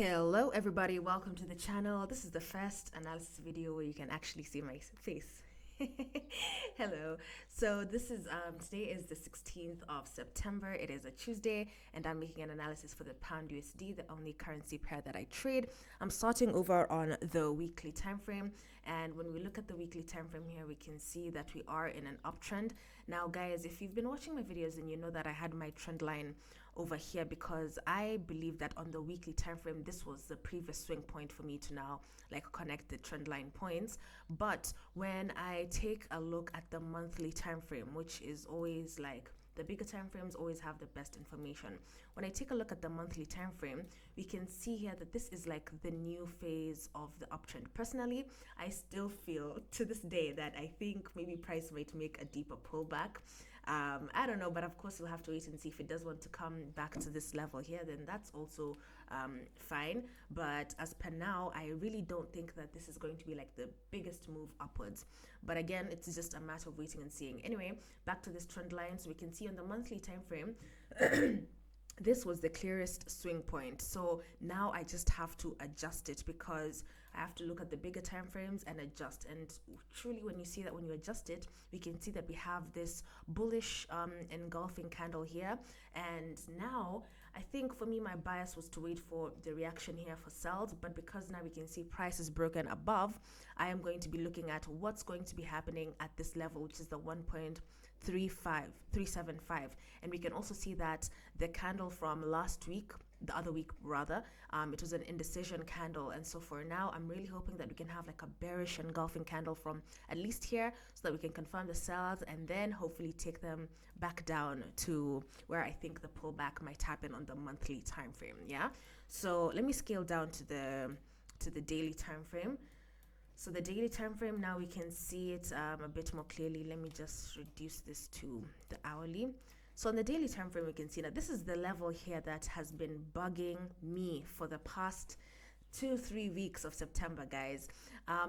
Hello everybody, welcome to the channel. This is the first analysis video where you can actually see my face. Hello. So this is today is the 16th of September. It is a Tuesday and I'm making an analysis for the pound USD, the only currency pair that I trade. I'm starting over on the weekly time frame, and when we look at the weekly time frame here, we can see that we are in an uptrend. Now guys, if you've been watching my videos, then you know that I had my trend line over here because I believe that on the weekly time frame this was the previous swing point for me to now connect the trend line points. But when I take a look at the monthly time frame, which is always the bigger time frames always have the best information. When I take a look at the monthly time frame, we can see here that this is like the new phase of the uptrend. Personally, I still feel to this day that I think maybe price might make a deeper pullback. I don't know, but of course we'll have to wait and see. If it does want to come back to this level here, then that's also fine. But as per now, I really don't think that this is going to be like the biggest move upwards. But again, it's just a matter of waiting and seeing. Anyway, back to this trend line. So we can see on the monthly time frame, this was the clearest swing point. So now I just have to adjust it because I have to look at the bigger time frames and adjust. And truly, when you see that, when you adjust it, we can see that we have this bullish engulfing candle here. And now I think for me, my bias was to wait for the reaction here for sells, but because now we can see price is broken above, I am going to be looking at what's going to be happening at this level, which is the 1.375, and we can also see that the candle from last week, the other week rather, it was an indecision candle. And so for now, I'm really hoping that we can have like a bearish engulfing candle from at least here, so that we can confirm the sells and then hopefully take them back down to where I think the pullback might happen on the monthly time frame. Yeah, so let me scale down to the daily time frame. So the daily time frame, now we can see it a bit more clearly. Let me just reduce this to the hourly. So on the daily time frame, we can see that this is the level here that has been bugging me for the past 2-3 weeks of September, guys.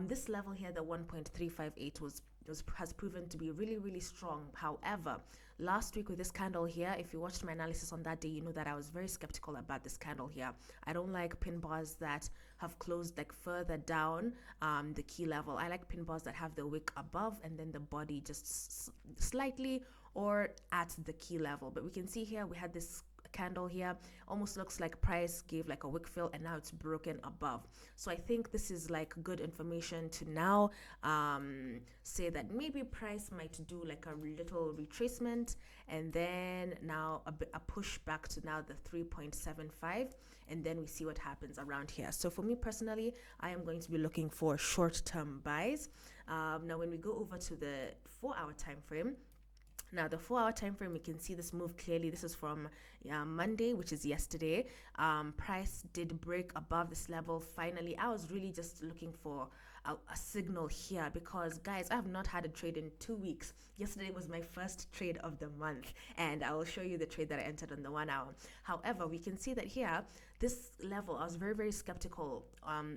This level here, the 1.358, has proven to be really strong. However, last week with this candle here, if you watched my analysis on that day, you know that I was very skeptical about this candle here. I don't like pin bars that have closed like further down the key level. I like pin bars that have the wick above and then the body just slightly or at the key level. But we can see here we had this candle here, almost looks like price gave like a wick fill and now it's broken above. So I think this is like good information to now say that maybe price might do like a little retracement and then now a push back to now the 3.75, and then we see what happens around here. So for me personally, I am going to be looking for short-term buys. Now when we go over to the 4-hour time frame, now the 4-hour time frame, we can see this move clearly. This is from Monday, which is yesterday. Price did break above this level. Finally, I was really just looking for a signal here because, guys, I have not had a trade in 2 weeks. Yesterday was my first trade of the month, and I will show you the trade that I entered on the 1 hour. However, we can see that here, this level, I was very skeptical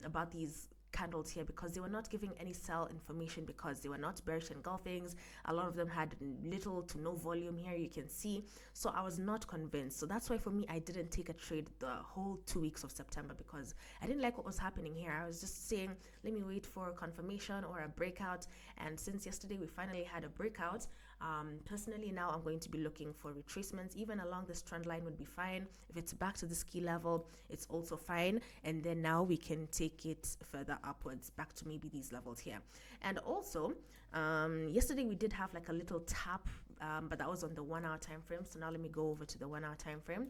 about these candles here because they were not giving any sell information, because they were not bearish engulfings. A lot of them had little to no volume here, you can see. So I was not convinced. So that's why for me, I didn't take a trade the whole 2 weeks of September because I didn't like what was happening here. I was just saying, let me wait for confirmation or a breakout. And since yesterday we finally had a breakout, personally now I'm going to be looking for retracements. Even along this trend line would be fine. If it's back to this key level, it's also fine. And then now we can take it further upwards back to maybe these levels here. And also yesterday we did have like a little tap, but that was on the 1 hour time frame. So now let me go over to the 1 hour time frame.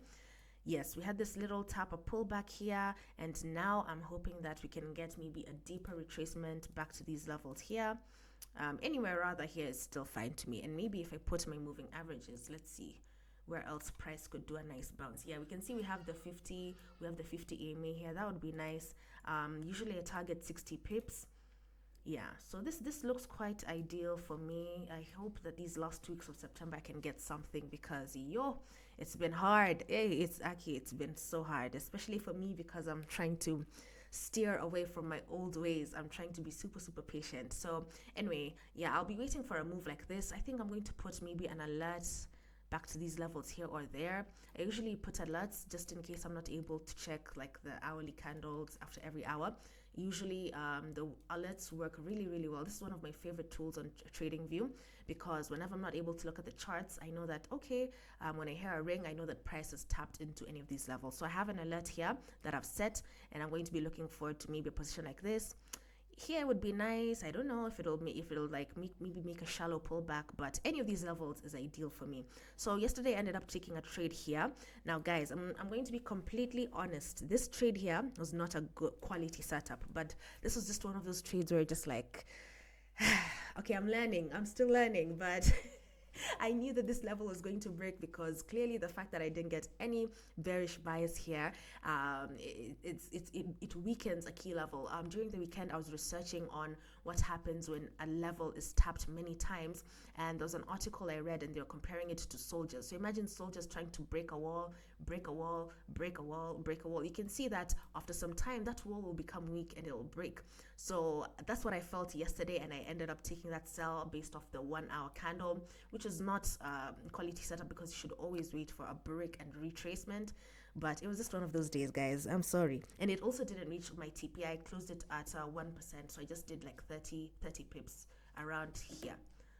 Yes, we had this little tap, a pullback here, and now I'm hoping that we can get maybe a deeper retracement back to these levels here. Anywhere rather here is still fine to me. And maybe if I put my moving averages, let's see where else price could do a nice bounce. Yeah, we can see we have the 50 EMA here. That would be nice. Usually I target 60 pips. Yeah, so this looks quite ideal for me. I hope that these last 2 weeks of September I can get something because it's been hard. It's been so hard, especially for me because I'm trying to steer away from my old ways. I'm trying to be super patient. So anyway, yeah, I'll be waiting for a move like this. I think I'm going to put maybe an alert back to these levels here or there. I usually put alerts just in case I'm not able to check like the hourly candles after every hour. Usually the alerts work really well. This is one of my favorite tools on TradingView, because whenever I'm not able to look at the charts, I know that, okay, when I hear a ring, I know that price has tapped into any of these levels. So I have an alert here that I've set, and I'm going to be looking forward to maybe a position like this. Here would be nice. I don't know if it'll like maybe make a shallow pullback, but any of these levels is ideal for me. So yesterday I ended up taking a trade here. Now guys, I'm going to be completely honest. This trade here was not a good quality setup, but this was just one of those trades where just like okay, I'm learning. I'm still learning, but I knew that this level was going to break, because clearly the fact that I didn't get any bearish bias here, it weakens a key level. During the weekend, I was researching on what happens when a level is tapped many times, and there was an article I read, and they were comparing it to soldiers. So imagine soldiers trying to break a wall, break a wall, break a wall, break a wall. You can see that after some time, that wall will become weak and it will break. So that's what I felt yesterday, and I ended up taking that sell based off the 1 hour candle, which is not quality setup, because you should always wait for a break and retracement. But it was just one of those days, guys. I'm sorry. And it also didn't reach my TP. I closed it at 1%, so I just did like 30 pips around here.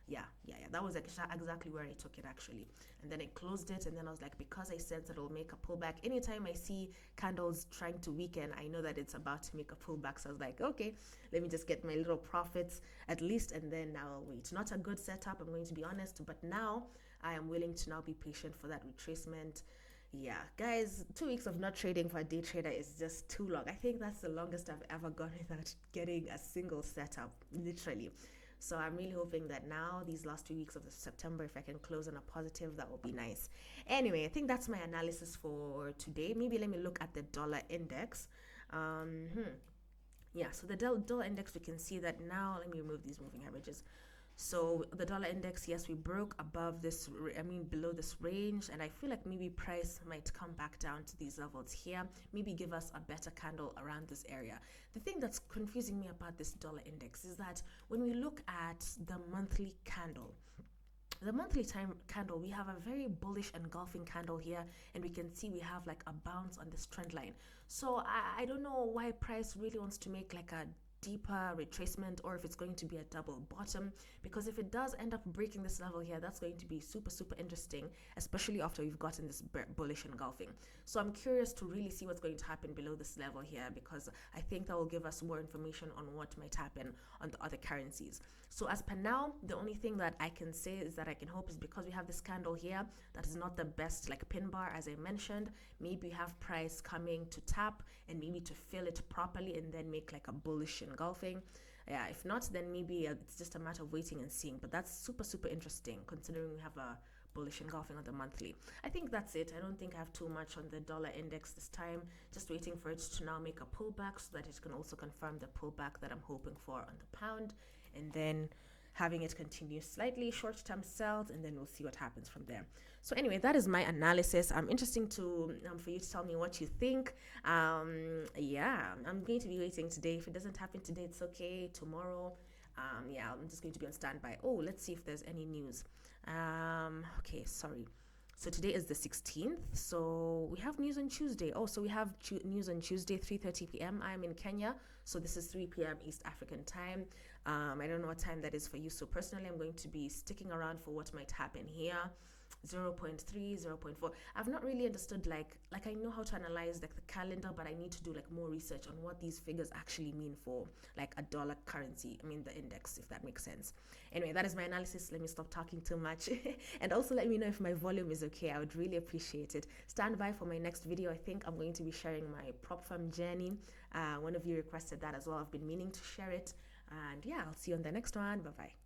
Yeah, that was exactly where I took it, actually. And then I closed it, and then I was like, because I sense that it'll make a pullback. Anytime I see candles trying to weaken, I know that it's about to make a pullback. So I was like, okay, let me just get my little profits at least, and then I'll wait. Not a good setup, I'm going to be honest, but now I am willing to now be patient for that retracement. Yeah, guys, 2 weeks of not trading for a day trader is just too long. I think that's the longest I've ever gone without getting a single setup, literally. So I'm really hoping that now, these last 2 weeks of September, if I can close on a positive, that would be nice. Anyway, I think that's my analysis for today. Maybe let me look at the dollar index. Yeah, so the dollar index, we can see that now. Let me remove these moving averages. So the dollar index, yes, we broke above this, below this range, and I feel like maybe price might come back down to these levels here, maybe give us a better candle around this area. The thing that's confusing me about this dollar index is that when we look at the monthly candle, time candle, we have a very bullish engulfing candle here, and we can see we have like a bounce on this trend line. So I don't know why price really wants to make like a deeper retracement, or if it's going to be a double bottom, because if it does end up breaking this level here, that's going to be super interesting, especially after we've gotten this bullish engulfing. So I'm curious to really see what's going to happen below this level here, because I think that will give us more information on what might happen on the other currencies. So as per now, the only thing that I can say is that I can hope is, because we have this candle here that is not the best like pin bar, as I mentioned, maybe we have price coming to tap and maybe to fill it properly and then make like a bullish engulfing. Yeah, if not, then maybe it's just a matter of waiting and seeing. But that's super interesting, considering we have a bullish engulfing on the monthly. I think that's it. I don't think I have too much on the dollar index this time. Just waiting for it to now make a pullback, so that it can also confirm the pullback that I'm hoping for on the pound, and then having it continue slightly short-term sells, and then we'll see what happens from there. So anyway, that is my analysis. I'm interesting to for you to tell me what you think. Yeah, I'm going to be waiting today. If it doesn't happen today, it's okay. Tomorrow, yeah, I'm just going to be on standby. Oh, let's see if there's any news. Okay, sorry. So today is the 16th, so we have news on Tuesday. Oh, so we have news on Tuesday, 3:30 p.m. I'm in Kenya, so this is 3 p.m. East African time. I don't know what time that is for you. So personally, I'm going to be sticking around for what might happen here. 0.3, 0.4. I've not really understood like I know how to analyze like the calendar, but I need to do like more research on what these figures actually mean for like a dollar currency. The index, if that makes sense. Anyway, that is my analysis. Let me stop talking too much. And also let me know if my volume is okay. I would really appreciate it. Stand by for my next video. I think I'm going to be sharing my prop firm journey. One of you requested that as well. I've been meaning to share it. And yeah, I'll see you on the next one. Bye bye.